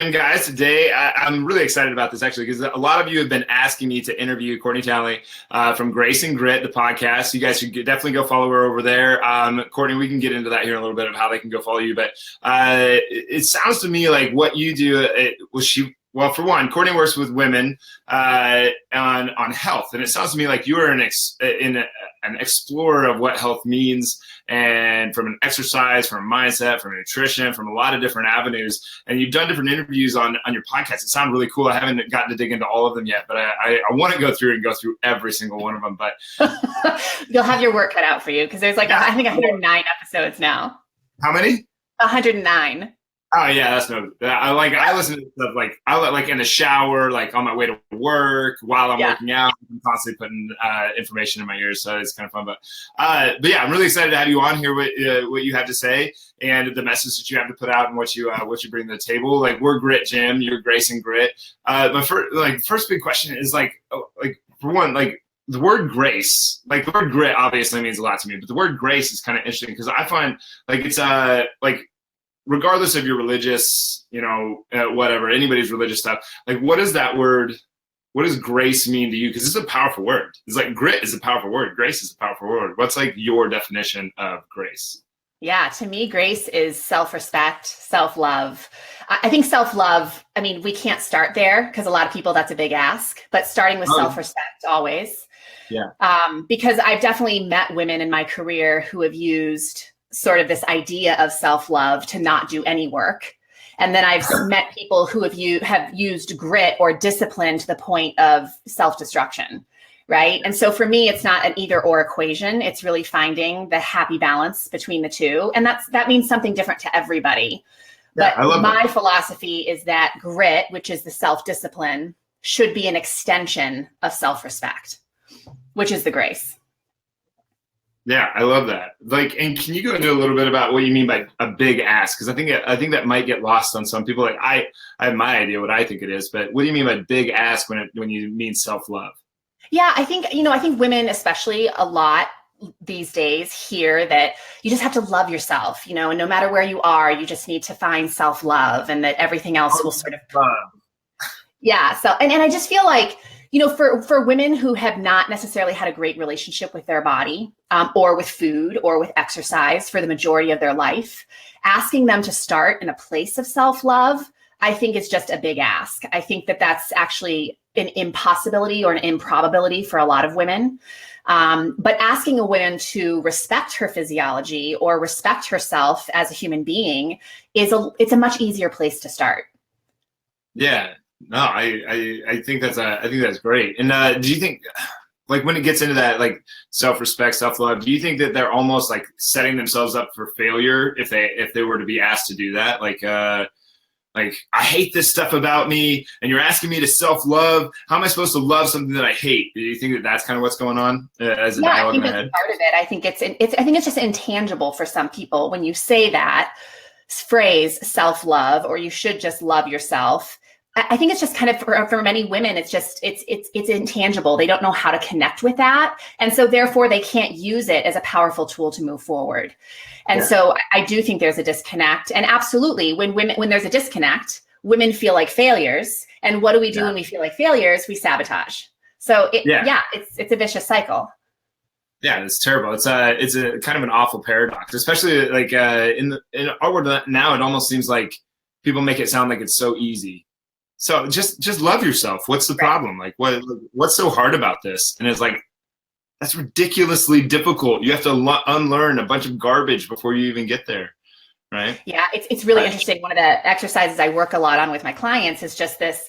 And guys, today I'm really excited about this actually because a lot of you have been asking me to interview Courney Townley from Grace Grit, the podcast. You guys should definitely go follow her over there. Courney, we can get into that here in a little bit of how they can go follow you. But it sounds to me like what you do well, for one, Courney works with women on health, and it sounds to me like you are an explorer of what health means, and from an exercise, from a mindset, from nutrition, from a lot of different avenues. And you've done different interviews on your podcast. It sounds really cool. I haven't gotten to dig into all of them yet, but I want to go through every single one of them. But you'll have your work cut out for you because there's I think 109 episodes now. How many? 109. Oh yeah, that's no. I listen to stuff like in the shower, like on my way to work, while I'm working out. I'm constantly putting information in my ears, so it's kind of fun. But yeah, I'm really excited to have you on here. What you have to say and the message that you have to put out and what you bring to the table. Like, we're Grit Gym, you're Grace and Grit. My first big question is for one, the word grace, the word grit obviously means a lot to me, but the word grace is kind of interesting because I find it's regardless of your religious, whatever, anybody's religious stuff, what does that word, what does grace mean to you? Because it's a powerful word. It's grit is a powerful word. Grace is a powerful word. What's your definition of grace? Yeah, to me, grace is self-respect, self-love. I think self-love, we can't start there because a lot of people, that's a big ask, but starting with self-respect always. Yeah. Because I've definitely met women in my career who have used sort of this idea of self-love to not do any work. And then I've met people who have used grit or discipline to the point of self-destruction, right? And so for me, it's not an either or equation. It's really finding the happy balance between the two. And that means something different to everybody. Yeah, but my philosophy is that grit, which is the self-discipline, should be an extension of self-respect, which is the grace. Yeah, I love that. And can you go into a little bit about what you mean by a big ask? Because I think that might get lost on some people. I have my idea what I think it is, but what do you mean by big ask when you mean self-love? Yeah, I think women, especially a lot these days, hear that you just have to love yourself, and no matter where you are, you just need to find self-love, and that everything else will sort of. Yeah. So, and I just feel like, for women who have not necessarily had a great relationship with their body or with food or with exercise for the majority of their life, asking them to start in a place of self-love, I think is just a big ask. I think that that's actually an impossibility or an improbability for a lot of women. But asking a woman to respect her physiology or respect herself as a human being it's a much easier place to start. Yeah. No, I think that's great. And do you think, when it gets into that, self-respect, self-love, do you think that they're almost setting themselves up for failure if they were to be asked to do that? I hate this stuff about me, and you're asking me to self-love. How am I supposed to love something that I hate? Do you think that that's kind of what's going on as a dialogue in my head? I think that's part of it. I think it's just intangible for some people when you say that phrase, self-love, or you should just love yourself. I think it's just kind of for many women, it's intangible. They don't know how to connect with that. And so therefore they can't use it as a powerful tool to move forward. And so I do think there's a disconnect. And absolutely, when there's a disconnect, women feel like failures. And what do we do when we feel like failures? We sabotage. So it's a vicious cycle. Yeah, it's terrible. It's a kind of an awful paradox, especially in our world now. It almost seems like people make it sound like it's so easy. So just love yourself. What's the problem? What's so hard about this? And it's that's ridiculously difficult. You have to unlearn a bunch of garbage before you even get there, right? Yeah, it's really interesting. One of the exercises I work a lot on with my clients is just this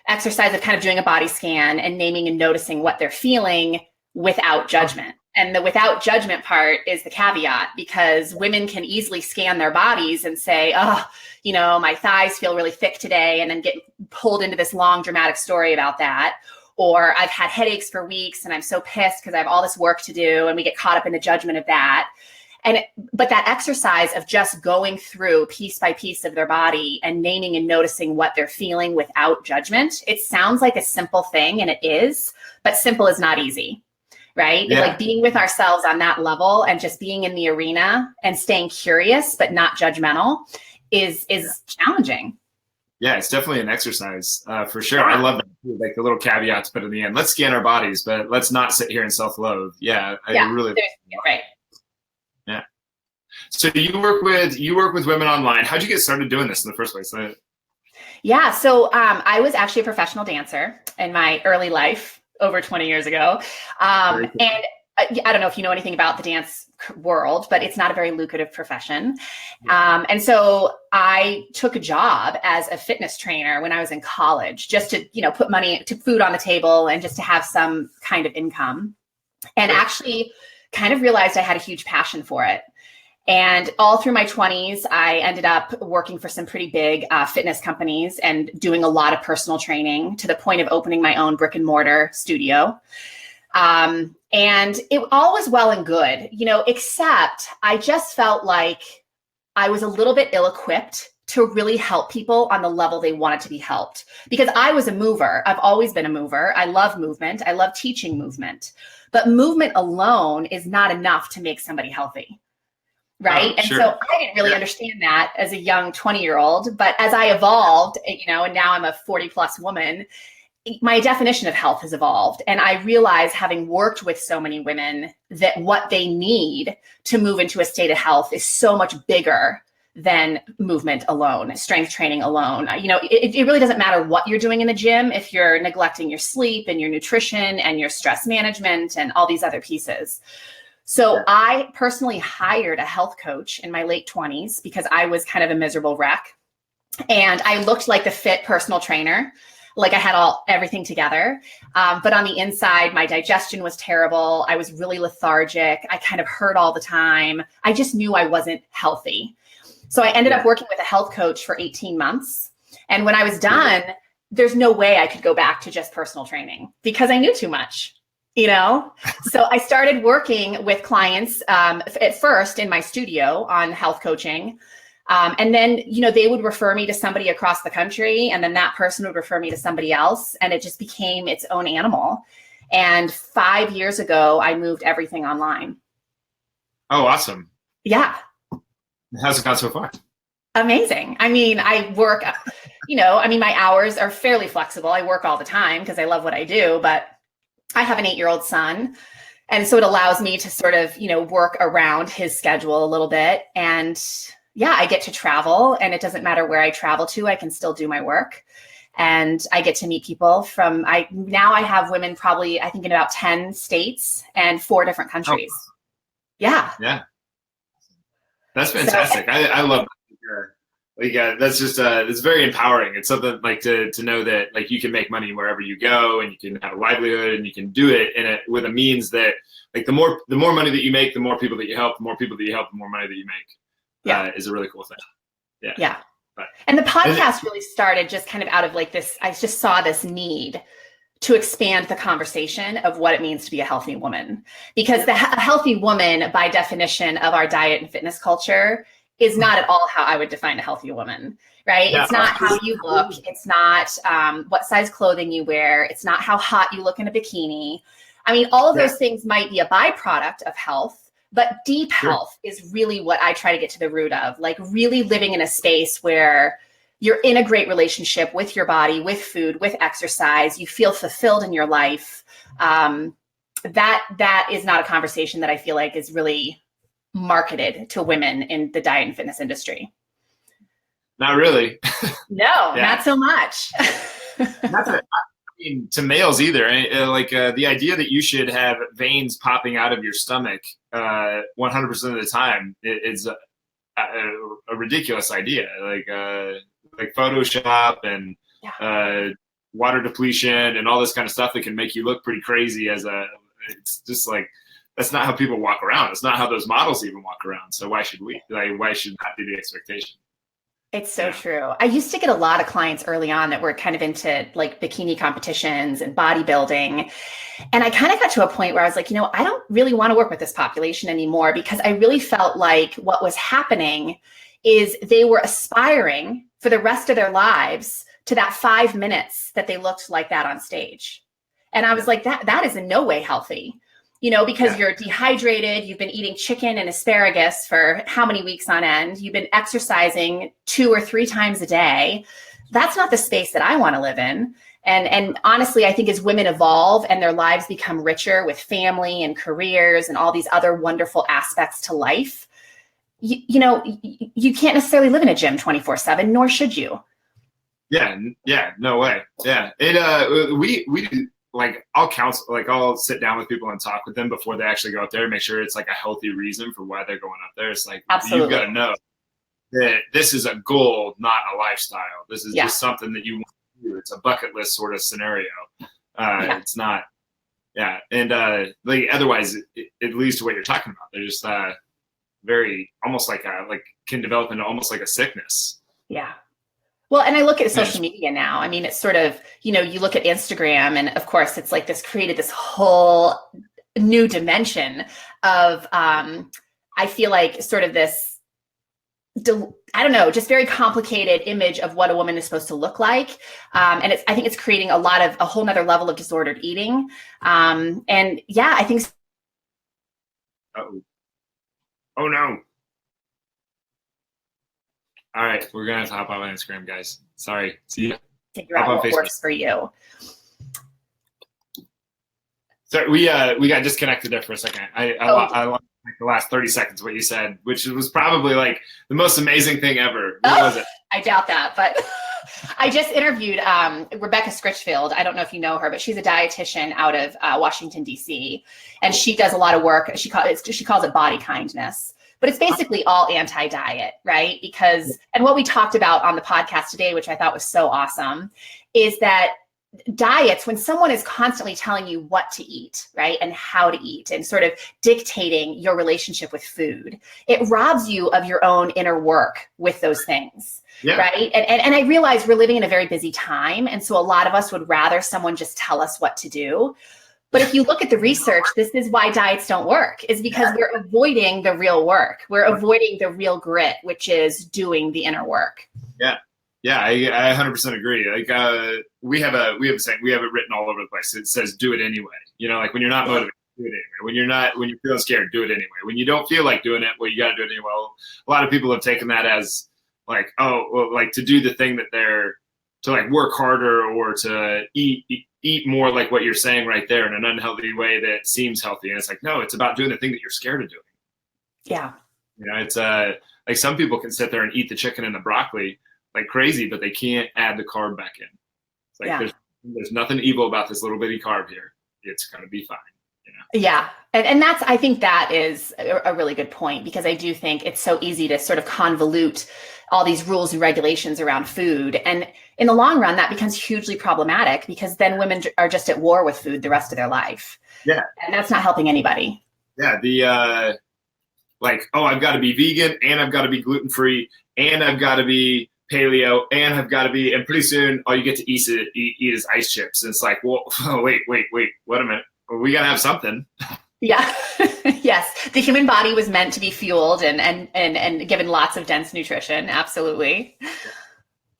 exercise of kind of doing a body scan and naming and noticing what they're feeling without judgment. And the without judgment part is the caveat, because women can easily scan their bodies and say, my thighs feel really thick today, and then get pulled into this long dramatic story about that. Or I've had headaches for weeks and I'm so pissed because I have all this work to do, and we get caught up in the judgment of that. But that exercise of just going through piece by piece of their body and naming and noticing what they're feeling without judgment, it sounds like a simple thing, and it is, but simple is not easy. Right? Yeah. Being with ourselves on that level and just being in the arena and staying curious but not judgmental is challenging. Yeah, it's definitely an exercise for sure. I love that. Like the little caveat to put in the end. Let's scan our bodies, but let's not sit here and self-loathe. Yeah, I really right. Yeah. So you work with women online. How'd you get started doing this in the first place? Yeah, so I was actually a professional dancer in my early life over 20 years ago, and I don't know if you know anything about the dance world, but it's not a very lucrative profession. And so I took a job as a fitness trainer when I was in college, just to, put money to food on the table and just to have some kind of income, and actually kind of realized I had a huge passion for it. And all through my 20s, I ended up working for some pretty big fitness companies and doing a lot of personal training to the point of opening my own brick and mortar studio. And it all was well and good, except I just felt like I was a little bit ill-equipped to really help people on the level they wanted to be helped, because I was a mover. I've always been a mover. I love movement. I love teaching movement, but movement alone is not enough to make somebody healthy. Right. And so I didn't really understand that as a young 20-year-old, but as I evolved, and now I'm a 40+ woman, my definition of health has evolved. And I realize, having worked with so many women, that what they need to move into a state of health is so much bigger than movement alone, strength training alone. It really doesn't matter what you're doing in the gym if you're neglecting your sleep and your nutrition and your stress management and all these other pieces. So I personally hired a health coach in my late 20s because I was kind of a miserable wreck. And I looked like the fit personal trainer, like I had everything together. But on the inside, my digestion was terrible. I was really lethargic. I kind of hurt all the time. I just knew I wasn't healthy. So I ended up working with a health coach for 18 months. And when I was done, there's no way I could go back to just personal training because I knew too much. So I started working with clients at first in my studio on health coaching. And then, they would refer me to somebody across the country, and then that person would refer me to somebody else. And it just became its own animal. And 5 years ago, I moved everything online. Oh, awesome. Yeah. How's it gone so far? Amazing. I mean, I work, my hours are fairly flexible. I work all the time because I love what I do, but I have an 8-year-old son. And so it allows me to sort of, work around his schedule a little bit. And I get to travel, and it doesn't matter where I travel to, I can still do my work. And I get to meet people now I have women probably, I think, in about 10 states and 4 different countries. Oh. Yeah. Yeah. That's fantastic. So, I love that. That's just it's very empowering. It's something like to know that like you can make money wherever you go, and you can have a livelihood, and you can do it with a means that like the more money that you make, the more people that you help, the more people that you help, the more money that you make. Is a really cool thing. Yeah. And the podcast really started just kind of out of like this. I just saw this need to expand the conversation of what it means to be a healthy woman, because a healthy woman, by definition of our diet and fitness culture, is not at all how I would define a healthy woman, right? Yeah. It's not how you look. It's not what size clothing you wear. It's not how hot you look in a bikini. I mean, all of those things might be a byproduct of health, but deep health is really what I try to get to the root of, like really living in a space where you're in a great relationship with your body, with food, with exercise. You feel fulfilled in your life. That is not a conversation that I feel like is really marketed to women in the diet and fitness industry. Not really. No, not so much. To males either. The idea that you should have veins popping out of your stomach 100% of the time is a ridiculous idea. Like Photoshop and water depletion and all this kind of stuff that can make you look pretty crazy it's just like, that's not how people walk around. It's not how those models even walk around. So why should we? Why should that be the expectation? It's so true. I used to get a lot of clients early on that were kind of into like bikini competitions and bodybuilding. And I kind of got to a point where I was like, I don't really want to work with this population anymore, because I really felt like what was happening is they were aspiring for the rest of their lives to that 5 minutes that they looked like that on stage. And I was like, that is in no way healthy. Because you're dehydrated, you've been eating chicken and asparagus for how many weeks on end, you've been exercising 2 or 3 times a day, that's not the space that I want to live in. And honestly, I think as women evolve and their lives become richer with family and careers and all these other wonderful aspects to life, you can't necessarily live in a gym 24/7, nor should you. Yeah, no way. Yeah, we like I'll counsel, like I'll sit down with people and talk with them before they actually go up there and make sure it's like a healthy reason for why they're going up there. It's like, absolutely, you've got to know that this is a goal, not a lifestyle. This is just something that you want to do. It's a bucket list sort of scenario. It's not. Yeah, and like otherwise, it leads to what you're talking about. They're just very almost like can develop into almost like a sickness. Yeah. Well, and I look at social media now. I mean, it's sort of, you look at Instagram, and of course it's like created this whole new dimension of, I feel like sort of this, I don't know, just very complicated image of what a woman is supposed to look like. And I think it's creating a whole nother level of disordered eating. And yeah, I think. Oh no. All right, we're gonna have to hop on Instagram, guys. Sorry. See you. Figure out what works for you. So we got disconnected there for a second. I lost like the last 30 seconds of what you said, which was probably like the most amazing thing ever. What was it? I doubt that, but I just interviewed Rebecca Scritchfield. I don't know if you know her, but she's a dietitian out of Washington, D.C. And she does a lot of work. She calls it body kindness. But it's basically all anti-diet, right? And what we talked about on the podcast today, which I thought was so awesome, is that diets, when someone is constantly telling you what to eat, right, and how to eat, and sort of dictating your relationship with food, it robs you of your own inner work with those things, right? And I realize we're living in a very busy time, and so a lot of us would rather someone just tell us what to do. But if you look at the research, this is why diets don't work, is because we're avoiding the real work. We're avoiding the real grit, which is doing the inner work. Yeah, I 100% agree. Like we have a saying, we have it written all over the place. It says, "Do it anyway." Like when you're not motivated, do it anyway. When you're feeling scared, do it anyway. When you don't feel like doing it, well, you got to do it anyway. Well, a lot of people have taken that as like, oh, well, like to do the thing that to like work harder or to eat more, like what you're saying right there, in an unhealthy way that seems healthy. And it's like, no, it's about doing the thing that you're scared of doing. Yeah. It's like some people can sit there and eat the chicken and the broccoli like crazy, but they can't add the carb back in. It's like there's nothing evil about this little bitty carb here. It's going to be fine. Yeah. And I think that is a really good point, because I do think it's so easy to sort of convolute all these rules and regulations around food. And in the long run, that becomes hugely problematic, because then women are just at war with food the rest of their life. Yeah. And that's not helping anybody. Yeah. The like, oh, I've got to be vegan, and I've got to be gluten-free, and I've got to be paleo, and I've got to be, and pretty soon all you get to eat is ice chips. And it's like, well, wait a minute. We got to have something. Yeah. Yes. The human body was meant to be fueled and given lots of dense nutrition. Absolutely.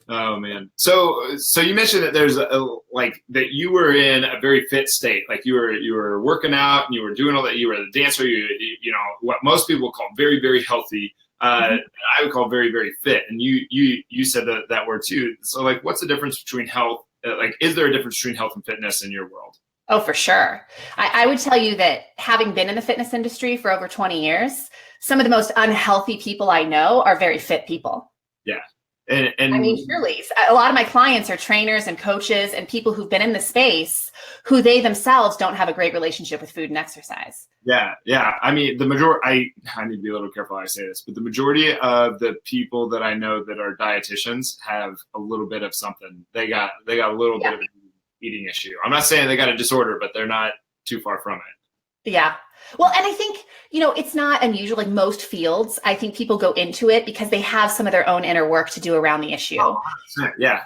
Oh man. So you mentioned that there's that you were in a very fit state. Like you were working out and you were doing all that. You were the dancer. You know what most people call very, very healthy. I would call very, very fit. And you said that word too. So like, what's the difference between health? Is there a difference between health and fitness in your world? Oh, for sure. I would tell you that having been in the fitness industry for over 20 years, some of the most unhealthy people I know are very fit people. Yeah. And I mean, surely a lot of my clients are trainers and coaches and people who've been in the space who they themselves don't have a great relationship with food and exercise. Yeah. Yeah. I mean, the majority, I need to be a little careful how I say this, but the majority of the people that I know that are dietitians have a little bit of something. They got a little bit of an eating issue. I'm not saying they got a disorder, but they're not too far from it. Yeah. Well, and I think, it's not unusual. Like most fields, I think people go into it because they have some of their own inner work to do around the issue. Oh, yeah.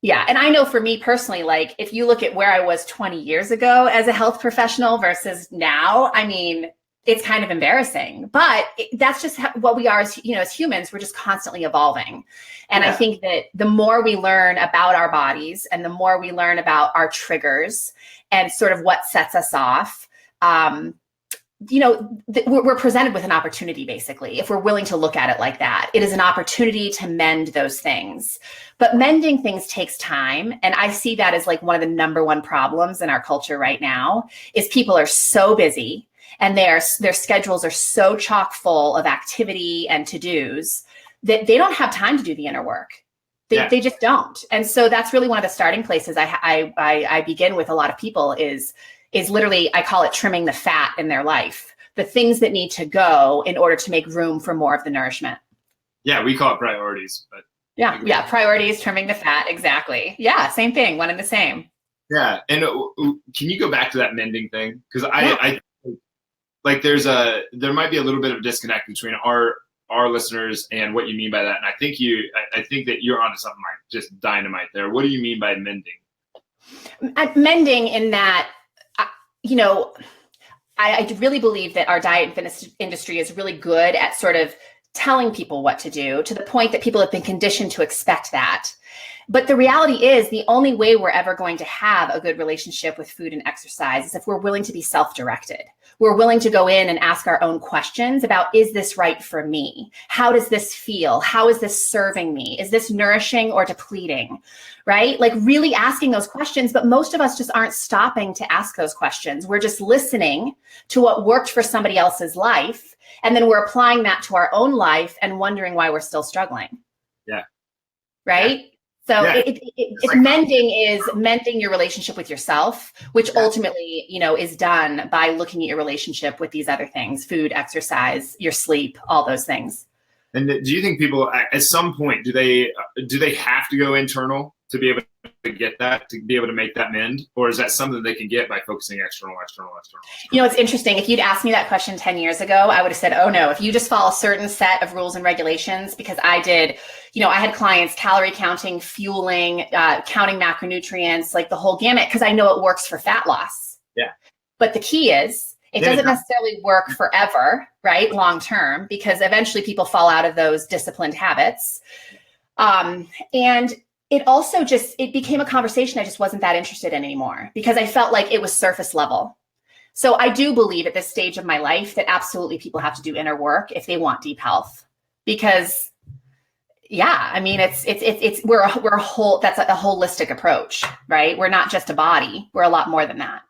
Yeah. And I know for me personally, like if you look at where I was 20 years ago as a health professional versus now, I mean, it's kind of embarrassing, but that's just what we are as humans. We're just constantly evolving. And I think that the more we learn about our bodies and the more we learn about our triggers and sort of what sets us off, we're presented with an opportunity, basically, if we're willing to look at it like that. It is an opportunity to mend those things. But mending things takes time. And I see that as like one of the number one problems in our culture right now is people are so busy and their schedules are so chock full of activity and to-dos that they don't have time to do the inner work. They just don't. And so that's really one of the starting places I begin with a lot of people is literally, I call it trimming the fat in their life, the things that need to go in order to make room for more of the nourishment. Yeah, we call it priorities, but yeah, priorities, trimming the fat, exactly. Yeah, same thing, one and the same. Yeah, and can you go back to that mending thing? Because I like there might be a little bit of a disconnect between our listeners and what you mean by that, and I think that you're onto something like just dynamite there. What do you mean by mending? Mending in that. I really believe that our diet and fitness industry is really good at sort of telling people what to do to the point that people have been conditioned to expect that. But the reality is the only way we're ever going to have a good relationship with food and exercise is if we're willing to be self-directed. We're willing to go in and ask our own questions about, is this right for me? How does this feel? How is this serving me? Is this nourishing or depleting? Right? Like really asking those questions, but most of us just aren't stopping to ask those questions. We're just listening to what worked for somebody else's life. And then we're applying that to our own life and wondering why we're still struggling. Yeah. Right? So it's like mending your relationship with yourself, which ultimately, is done by looking at your relationship with these other things, food, exercise, your sleep, all those things. And do you think people at some point, do they have to go internal to be able to get that, to be able to make that mend? Or is that something they can get by focusing external? It's interesting. If you'd asked me that question 10 years ago, I would have said, oh no, if you just follow a certain set of rules and regulations, because I did, I had clients calorie counting, fueling, counting macronutrients, like the whole gamut, because I know it works for fat loss. Yeah. But the key is, it doesn't necessarily work forever, right? Long term, because eventually people fall out of those disciplined habits. And it also it became a conversation I just wasn't that interested in anymore because I felt like it was surface level. So I do believe at this stage of my life that absolutely people have to do inner work if they want deep health, because we're a whole, that's a holistic approach, right? We're not just a body. We're a lot more than that.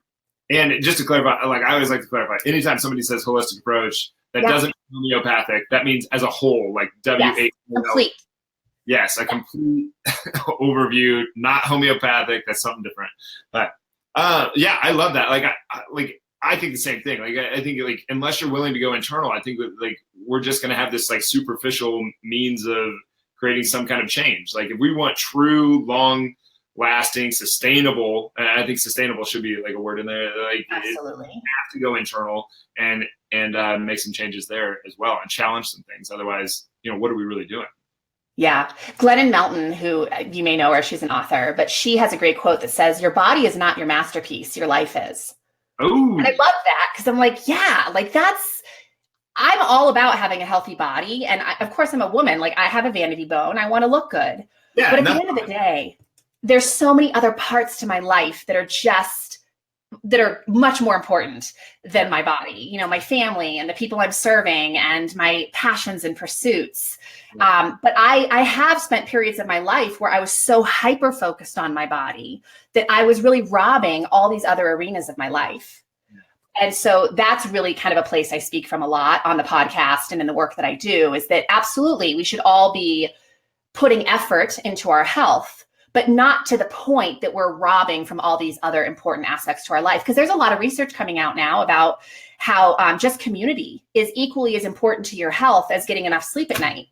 And just to clarify, like I always like to clarify, anytime somebody says holistic approach, that doesn't mean homeopathic. That means as a whole, like W-H. Complete. Yes, a complete overview, not homeopathic. That's something different. But I love that. I think the same thing. Like I think like unless you're willing to go internal, I think that like we're just going to have this like superficial means of creating some kind of change. Like if we want true, long-lasting, sustainable, and I think sustainable should be like a word in there. Like absolutely, you have to go internal and make some changes there as well and challenge some things. Otherwise, what are we really doing? Yeah. Glennon Melton, who you may know her, she's an author, but she has a great quote that says, your body is not your masterpiece, your life is. Oh. And I love that because I'm like, I'm all about having a healthy body. And of course I'm a woman, like I have a vanity bone. I want to look good. Yeah, but at the end of the day, there's so many other parts to my life that are much more important than my body, my family and the people I'm serving and my passions and pursuits. But I have spent periods of my life where I was so hyper-focused on my body that I was really robbing all these other arenas of my life. And so that's really kind of a place I speak from a lot on the podcast and in the work that I do, is that absolutely we should all be putting effort into our health, but not to the point that we're robbing from all these other important aspects to our life. Because there's a lot of research coming out now about how just community is equally as important to your health as getting enough sleep at night.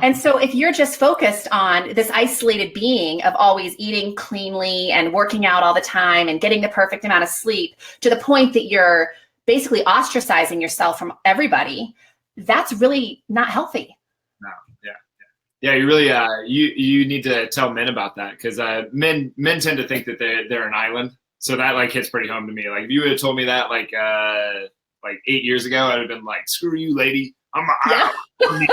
And so if you're just focused on this isolated being of always eating cleanly and working out all the time and getting the perfect amount of sleep to the point that you're basically ostracizing yourself from everybody, that's really not healthy. Yeah, you really you need to tell men about that, because men tend to think that they're an island. So that like hits pretty home to me. Like if you would have told me that like 8 years ago, I'd have been like, screw you, lady. I'm an island.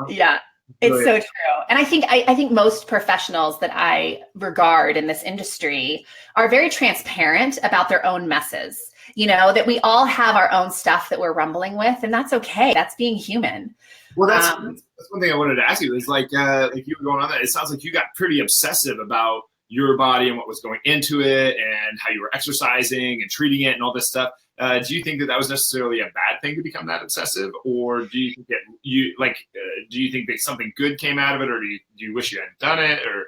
Yeah. It's so true. And I think most professionals that I regard in this industry are very transparent about their own messes. That we all have our own stuff that we're rumbling with, and that's okay. That's being human. Well, that's one thing I wanted to ask you is like you were going on that. It sounds like you got pretty obsessive about your body and what was going into it and how you were exercising and treating it and all this stuff. Do you think that was necessarily a bad thing to become that obsessive, or do you think do you think that something good came out of it, or do you wish you hadn't done it? Or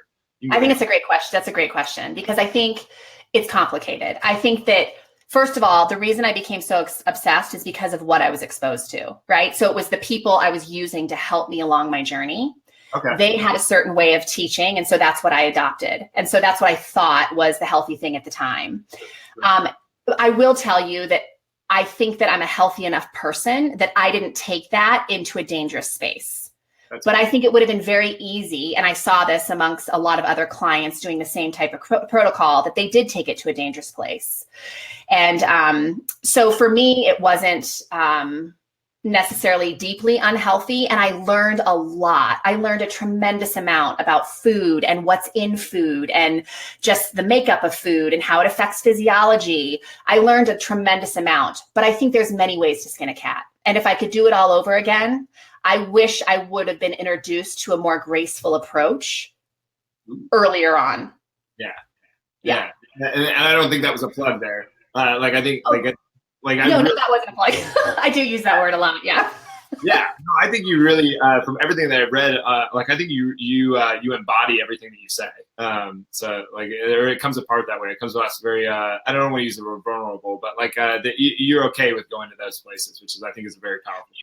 I think it's a great question. That's a great question because I think it's complicated. I think that first of all, the reason I became so obsessed is because of what I was exposed to, right? So it was the people I was using to help me along my journey. Okay. They had a certain way of teaching. And so that's what I adopted. And so that's what I thought was the healthy thing at the time. I will tell you that I think that I'm a healthy enough person that I didn't take that into a dangerous space. But I think it would have been very easy. And I saw this amongst a lot of other clients doing the same type of protocol, that they did take it to a dangerous place. And so for me, it wasn't necessarily deeply unhealthy. And I learned a lot. I learned a tremendous amount about food and what's in food and just the makeup of food and how it affects physiology. I learned a tremendous amount, but I think there's many ways to skin a cat. And if I could do it all over again, I wish I would have been introduced to a more graceful approach earlier on. Yeah. And I don't think that was a plug there. I think no, that wasn't a plug. I do use that word a lot. Yeah. Yeah. No, I think you really, from everything that I've read, I think you embody everything that you say. So it comes apart that way. It comes across very, I don't want to use the word vulnerable, but that you're okay with going to those places, which I think is a very powerful thing.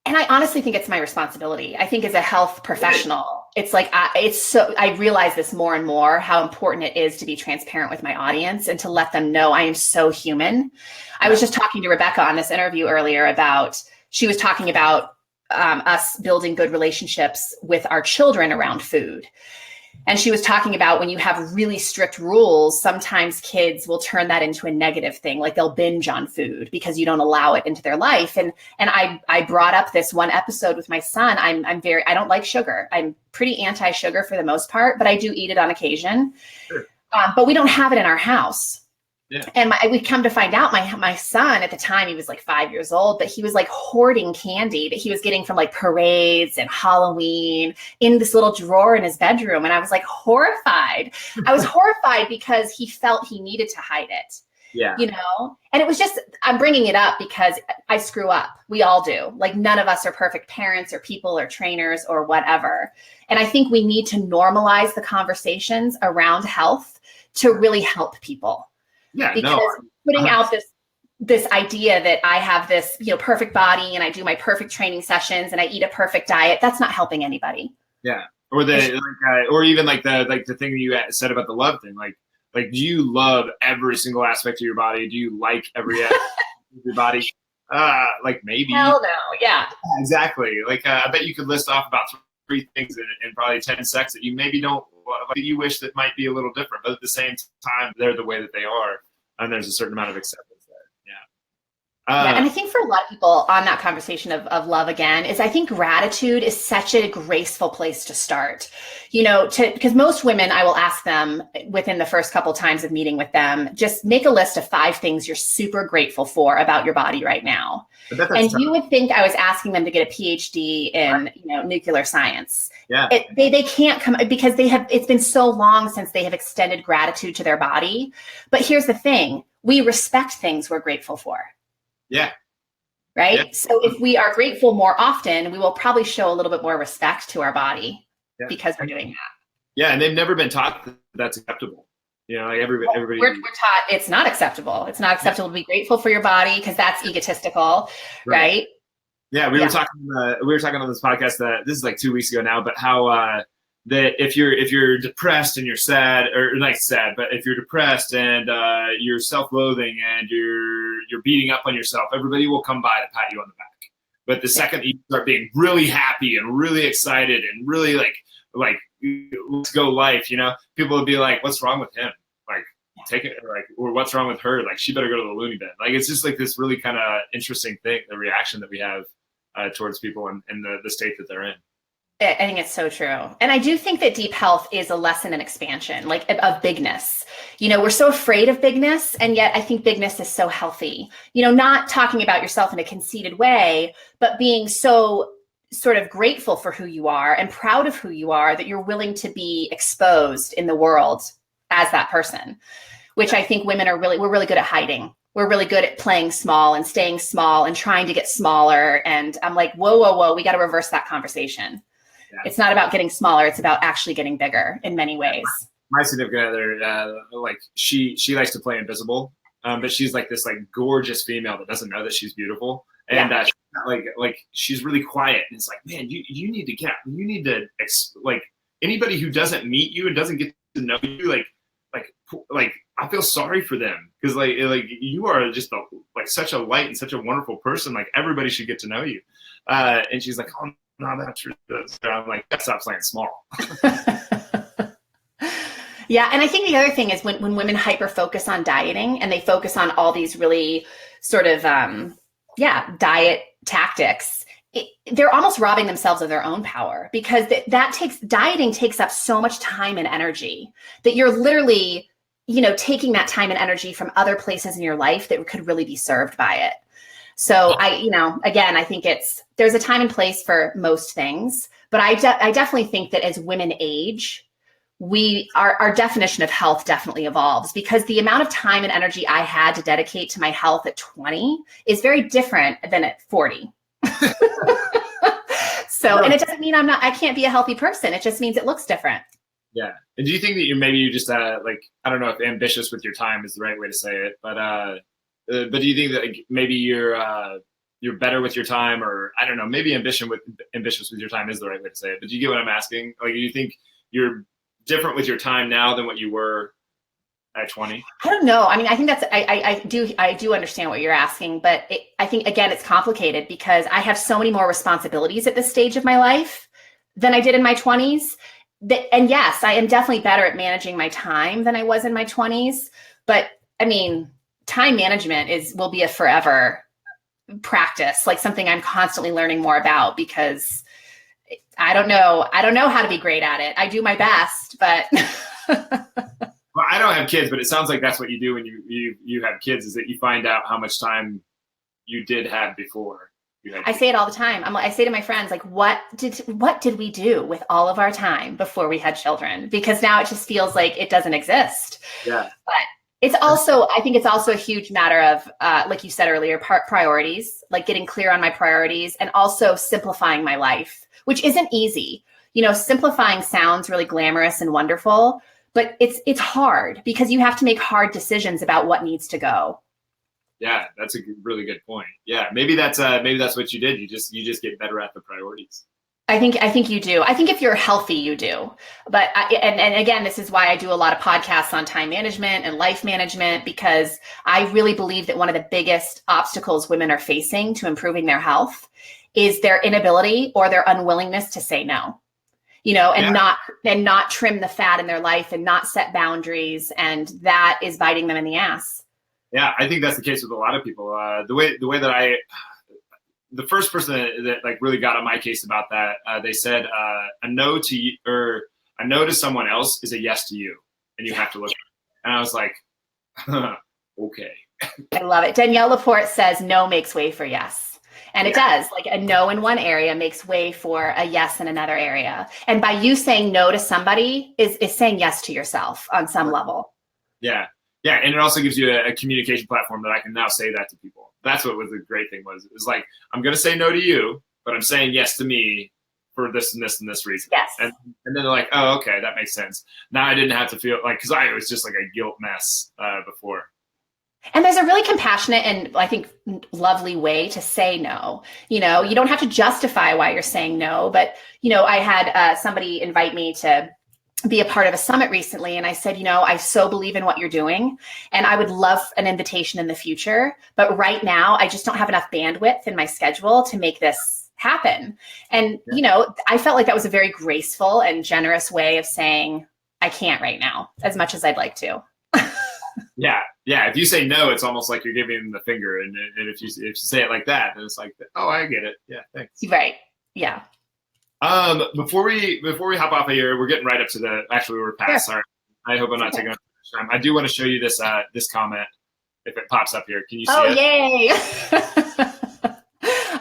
And I honestly think it's my responsibility. I think as a health professional, it's I realize this more and more, how important it is to be transparent with my audience and to let them know I am so human. I was just talking to Rebecca on this interview earlier she was talking about us building good relationships with our children around food. And she was talking about when you have really strict rules, sometimes kids will turn that into a negative thing, like they'll binge on food because you don't allow it into their life. And I brought up this one episode with my son. I don't like sugar. I'm pretty anti-sugar for the most part, but I do eat it on occasion. Sure. But we don't have it in our house. Yeah. And we come to find out my son at the time, he was like 5 years old, but he was like hoarding candy that he was getting from like parades and Halloween in this little drawer in his bedroom. And I was like horrified. I was horrified because he felt he needed to hide it. Yeah. And it was just, I'm bringing it up because I screw up. We all do. Like none of us are perfect parents or people or trainers or whatever. And I think we need to normalize the conversations around health to really help people. Yeah, because putting out this idea that I have this, perfect body and I do my perfect training sessions and I eat a perfect diet, that's not helping anybody. Yeah. Or or even the thing that you said about the love thing, like do you love every single aspect of your body? Do you like every aspect of your body? Maybe. Hell no. Yeah. Exactly. I bet you could list off about 3 things in probably 10 seconds that you maybe don't. You wish that might be a little different, but at the same time, they're the way that they are, and there's a certain amount of acceptance there. Yeah. And I think for a lot of people on that conversation of love again is I think gratitude is such a graceful place to start, because most women, I will ask them within the first couple times of meeting with them, just make a list of 5 things you're super grateful for about your body right now. And you would think I was asking them to get a PhD in, nuclear science. Yeah. They can't come because it's been so long since they have extended gratitude to their body. But here's the thing, we respect things we're grateful for. Yeah. Right. Yeah. So if we are grateful more often, we will probably show a little bit more respect to our body because we're doing that. Yeah. And they've never been taught that that's acceptable. Everybody. We're taught it's not acceptable. It's not acceptable to be grateful for your body because that's egotistical. Right. Yeah. We were talking on this podcast this is like 2 weeks ago now, but how, that if you're depressed and you're sad, or not sad, but if you're depressed and you're self-loathing and you're beating up on yourself, everybody will come by to pat you on the back. But the second that you start being really happy and really excited and really like let's go life, people will be like, what's wrong with him? Take it, or what's wrong with her? She better go to the loony bin. It's just this really kind of interesting thing, the reaction that we have towards people and the state that they're in. I think it's so true. And I do think that deep health is a lesson in expansion, like of bigness. We're so afraid of bigness, and yet I think bigness is so healthy. Not talking about yourself in a conceited way, but being so sort of grateful for who you are and proud of who you are, that you're willing to be exposed in the world as that person, which I think women we're really good at hiding. We're really good at playing small and staying small and trying to get smaller. And I'm like, whoa, we got to reverse that conversation. Yeah. It's not about getting smaller. It's about actually getting bigger in many ways. My significant other, like she likes to play invisible, but she's like this like gorgeous female that doesn't know that she's beautiful. And she's really quiet. And it's like, man, you need to like anybody who doesn't meet you and doesn't get to know you, like I feel sorry for them, because like you are just such a light and such a wonderful person. Like everybody should get to know you. And she's like, oh no, that's true. So I'm like, stop playing small. Yeah, and I think the other thing is when women hyper focus on dieting and they focus on all these really sort of diet tactics, they're almost robbing themselves of their own power, because dieting takes up so much time and energy that you're literally, taking that time and energy from other places in your life that could really be served by it. So again, I think there's a time and place for most things, but I definitely think that as women age, our definition of health definitely evolves, because the amount of time and energy I had to dedicate to my health at 20 is very different than at 40. So, and it doesn't mean I can't be a healthy person. It just means it looks different. Yeah. And do you think that you just I don't know if ambitious with your time is the right way to say it, but do you think that maybe you're better with your time, or I don't know, maybe ambitious with your time is the right way to say it, but do you get what I'm asking? Like, do you think you're different with your time now than what you were at 20? I don't know. I mean, I think I do understand what you're asking, but I think, again, it's complicated because I have so many more responsibilities at this stage of my life than I did in my 20s. And yes, I am definitely better at managing my time than I was in my 20s. But I mean, time management will be a forever practice, like something I'm constantly learning more about, because I don't know how to be great at it. I do my best, but well, I don't have kids, but it sounds like that's what you do when you have kids, is that you find out how much time you did have before. I say it all the time. I say to my friends, like, what did we do with all of our time before we had children? Because now it just feels like it doesn't exist. Yeah. But I think it's also a huge matter of, like you said earlier, priorities, like getting clear on my priorities, and also simplifying my life, which isn't easy. Simplifying sounds really glamorous and wonderful, but it's hard because you have to make hard decisions about what needs to go. Yeah, that's a really good point. Yeah, maybe that's what you did. You just get better at the priorities. I think you do. I think if you're healthy, you do. But and again, this is why I do a lot of podcasts on time management and life management, because I really believe that one of the biggest obstacles women are facing to improving their health is their inability or their unwillingness to say no. Not trim the fat in their life and not set boundaries, and that is biting them in the ass. Yeah, I think that's the case with a lot of people. The way that the first person that like really got on my case about that, they said a no to you, or a no to someone else is a yes to you, and you have to look. And I was like, okay. I love it. Danielle Laporte says no makes way for yes. And it does. Like, a no in one area makes way for a yes in another area. And by you saying no to somebody is saying yes to yourself on some level. Yeah. Yeah, and it also gives you a communication platform that I can now say that to people. That's what the great thing was. It was like, I'm going to say no to you, but I'm saying yes to me for this and this and this reason. Yes. And then they're like, oh, okay, that makes sense. Now I didn't have to feel like, because I was just like a guilt mess before. And there's a really compassionate and, I think, lovely way to say no. You don't have to justify why you're saying no, but, I had somebody invite me to be a part of a summit recently. And I said, I so believe in what you're doing, and I would love an invitation in the future. But right now, I just don't have enough bandwidth in my schedule to make this happen. And, I felt like that was a very graceful and generous way of saying, I can't right now, as much as I'd like to. Yeah. If you say no, it's almost like you're giving them the finger. And if you say it like that, then it's like, oh, I get it. Yeah, thanks. Right. Yeah. Before we hop off of here, we're getting right up to we're past. Sorry. I hope I'm not taking up too much time. I do want to show you this comment if it pops up here. Can you see it? Yay.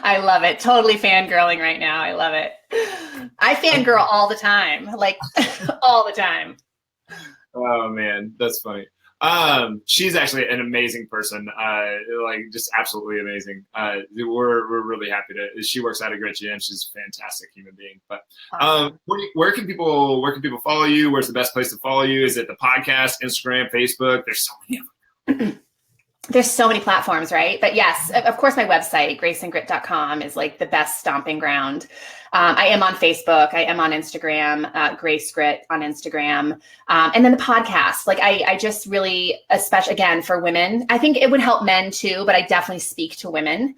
I love it. Totally fangirling right now. I love it. I fangirl all the time, like all the time. Oh man, that's funny. She's actually an amazing person. Like just absolutely amazing. We're really happy she works out at Grit Gym. She's a fantastic human being. But Awesome. where can people follow you? Where's the best place to follow you? Is it the podcast, Instagram, Facebook? There's so many of them. There's so many platforms, right? But yes, of course, my website, graceandgrit.com, is like the best stomping ground. I am on Facebook. I am on Instagram, Grace Grit on Instagram. And then the podcast, like I just really, especially again for women, I think it would help men too, but I definitely speak to women.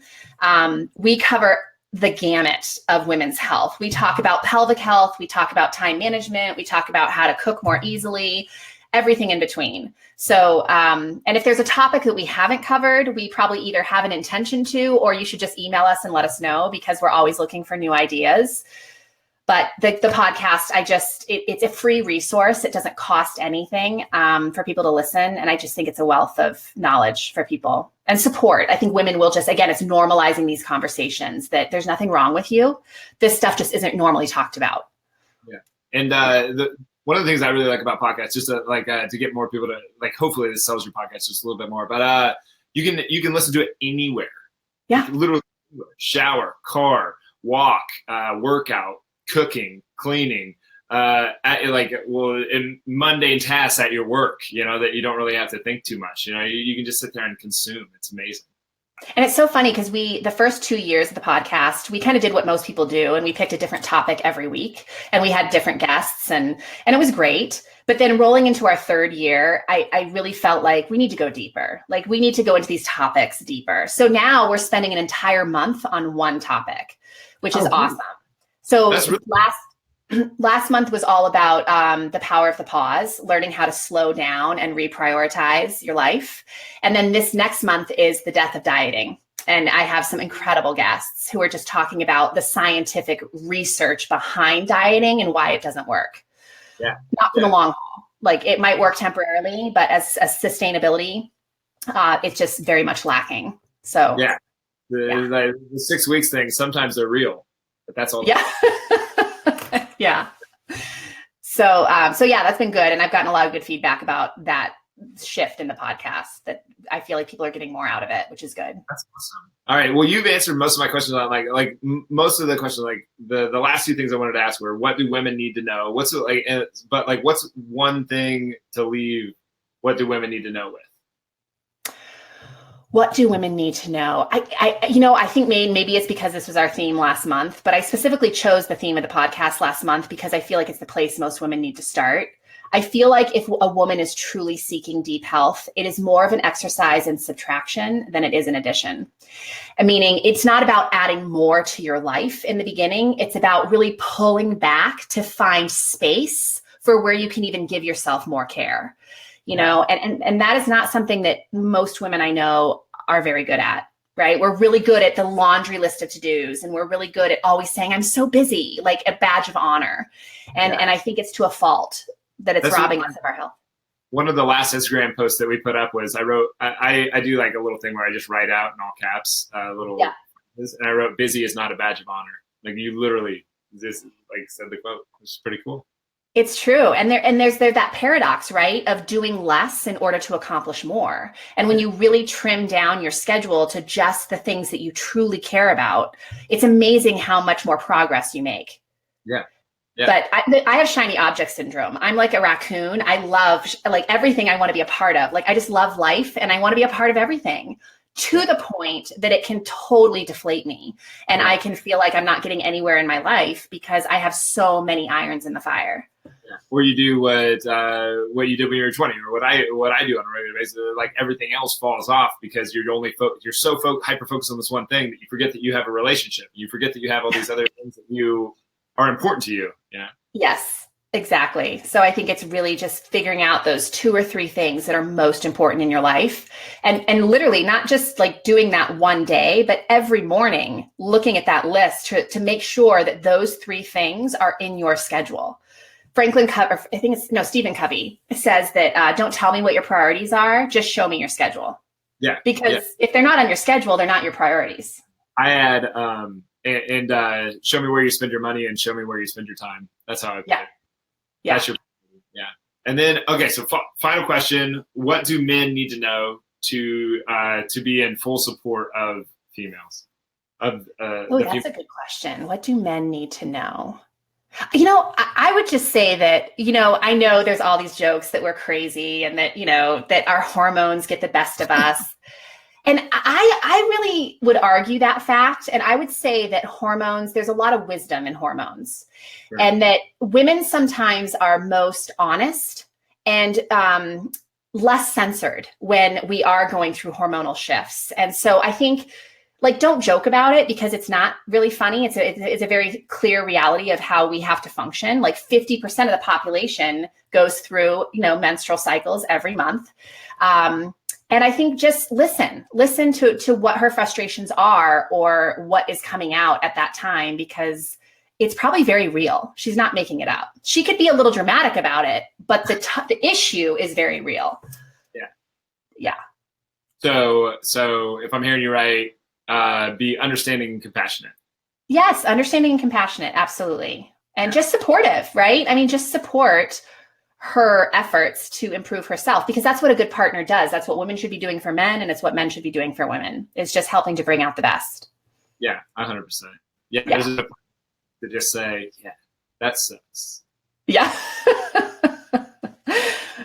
We cover the gamut of women's health. We talk about pelvic health. We talk about time management. We talk about how to cook more easily, everything in between. So, and if there's a topic that we haven't covered, we probably either have an intention to, or you should just email us and let us know, because we're always looking for new ideas. But the podcast, it's a free resource. It doesn't cost anything for people to listen. And I just think it's a wealth of knowledge for people and support. I think women will just, again, it's normalizing these conversations that there's nothing wrong with you. This stuff just isn't normally talked about. Yeah. And one of the things I really like about podcasts, just to get more people to hopefully this sells your podcast just a little bit more, but you can listen to it anywhere. Yeah. Literally shower, car, walk, workout, cooking, cleaning, in mundane tasks at your work, that you don't really have to think too much. You can just sit there and consume. It's amazing. And it's so funny because the first 2 years of the podcast, we kind of did what most people do, and we picked a different topic every week, and we had different guests, and it was great. But then rolling into our third year, I really felt like we need to go deeper. Like we need to go into these topics deeper. So now we're spending an entire month on one topic, which is awesome. So last month was all about the power of the pause, learning how to slow down and reprioritize your life. And then this next month is the death of dieting. And I have some incredible guests who are just talking about the scientific research behind dieting and why it doesn't work. Yeah. Not for the long haul. Like it might work temporarily, but as sustainability, it's just very much lacking. So yeah, the 6 weeks thing, sometimes they're real, but that's all. Yeah. Yeah. So yeah, that's been good. And I've gotten a lot of good feedback about that shift in the podcast, that I feel like people are getting more out of it, which is good. That's awesome. All right. Well, you've answered most of my questions on most of the questions, the last two things I wanted to ask were, what do women need to know? What's one thing to leave? What do women need to know with? What do women need to know? I think maybe it's because this was our theme last month, but I specifically chose the theme of the podcast last month because I feel like it's the place most women need to start. I feel like if a woman is truly seeking deep health, it is more of an exercise in subtraction than it is an addition. Meaning it's not about adding more to your life in the beginning. It's about really pulling back to find space for where you can even give yourself more care. And that is not something that most women I know are very good at, right? We're really good at the laundry list of to-dos, and we're really good at always saying, I'm so busy, like a badge of honor. And I think it's to a fault that it's robbing us of our health. One of the last Instagram posts that we put up was I do like a little thing where I just write out in all caps, and I wrote, busy is not a badge of honor. Like you literally just said the quote, which is pretty cool. It's true. And there's that paradox, right, of doing less in order to accomplish more. And when you really trim down your schedule to just the things that you truly care about, it's amazing how much more progress you make. Yeah. But I have shiny object syndrome. I'm like a raccoon. I love everything I want to be a part of. I just love life and I want to be a part of everything, to the point that it can totally deflate me. And I can feel like I'm not getting anywhere in my life because I have so many irons in the fire. Yeah. Or you do what you did when you were 20, or what I do on a regular basis. Like everything else falls off because you're so hyper focused on this one thing that you forget that you have a relationship. You forget that you have all these other things that you are important to you. Yes. Exactly. So I think it's really just figuring out those 2 or 3 things that are most important in your life. And literally not just like doing that one day, but every morning looking at that list to make sure that those 3 things are in your schedule. Stephen Covey says that don't tell me what your priorities are, just show me your schedule. Yeah. Because if they're not on your schedule, they're not your priorities. I add, show me where you spend your money and show me where you spend your time. That's how I put it. Yeah. That's your, And then, okay, so final question. What do men need to know to be in full support of females? That's a good question. What do men need to know? I would just say that, I know there's all these jokes that we're crazy and that, that our hormones get the best of us. And I really would argue that fact. And I would say that there's a lot of wisdom in hormones. Sure. And that women sometimes are most honest and less censored when we are going through hormonal shifts. And so I think, don't joke about it because it's not really funny. It's a very clear reality of how we have to function. 50% of the population goes through, menstrual cycles every month. And I think just listen to what her frustrations are or what is coming out at that time, because it's probably very real. She's not making it up. She could be a little dramatic about it, but the issue is very real. Yeah. Yeah. So if I'm hearing you right, be understanding and compassionate. Yes, understanding and compassionate. Absolutely. And just supportive, right? I mean, just support her efforts to improve herself, because that's what a good partner does. That's what women should be doing for men. And it's what men should be doing for women. It's just helping to bring out the best. Yeah, 100%. Yeah. There's a to just say, yeah, that sucks. Yeah.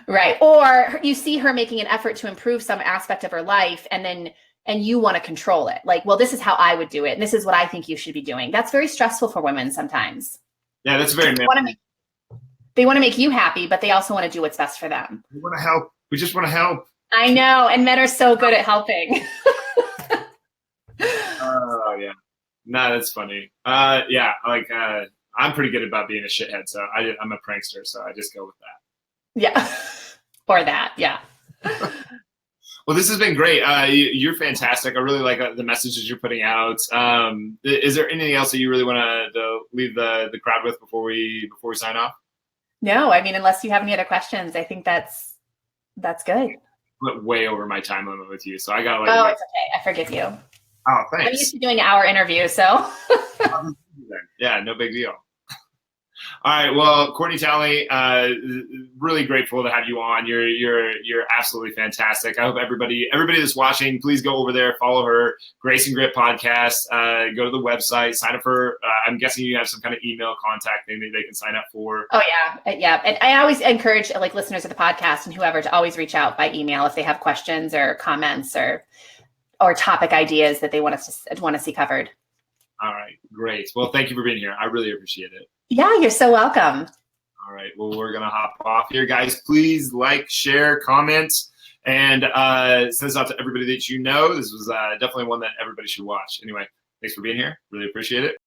Right. Or you see her making an effort to improve some aspect of her life and you want to control it. Well, this is how I would do it. And this is what I think you should be doing. That's very stressful for women sometimes. Yeah, that's very They want to make you happy, but they also want to do what's best for them. We want to help. We just want to help. I know. And men are so good at helping. Oh, yeah. No, that's funny. I'm pretty good about being a shithead. So I'm a prankster. So I just go with that. Yeah. Or that. Yeah. Well, this has been great. You're fantastic. I really like the messages you're putting out. Is there anything else that you really want to leave the crowd with before we sign off? No, I mean, unless you have any other questions, I think that's good. I went way over my time limit with you, so I got Oh, it's okay. I forgive you. Oh, thanks. I'm used to doing an hour interview, so. Yeah, no big deal. All right. Well, Courney Townley, really grateful to have you on. You're absolutely fantastic. I hope everybody that's watching, please go over there, follow her, Grace Grit Podcast. Go to the website, sign up for. I'm guessing you have some kind of email contact thing that they can sign up for. Oh yeah. And I always encourage listeners of the podcast and whoever to always reach out by email if they have questions or comments or topic ideas that they want to see covered. All right, great. Well, thank you for being here. I really appreciate it. Yeah, you're so welcome. All right. Well, we're going to hop off here, guys. Please share, comment, and send this out to everybody that you know. This was definitely one that everybody should watch. Anyway, thanks for being here. Really appreciate it.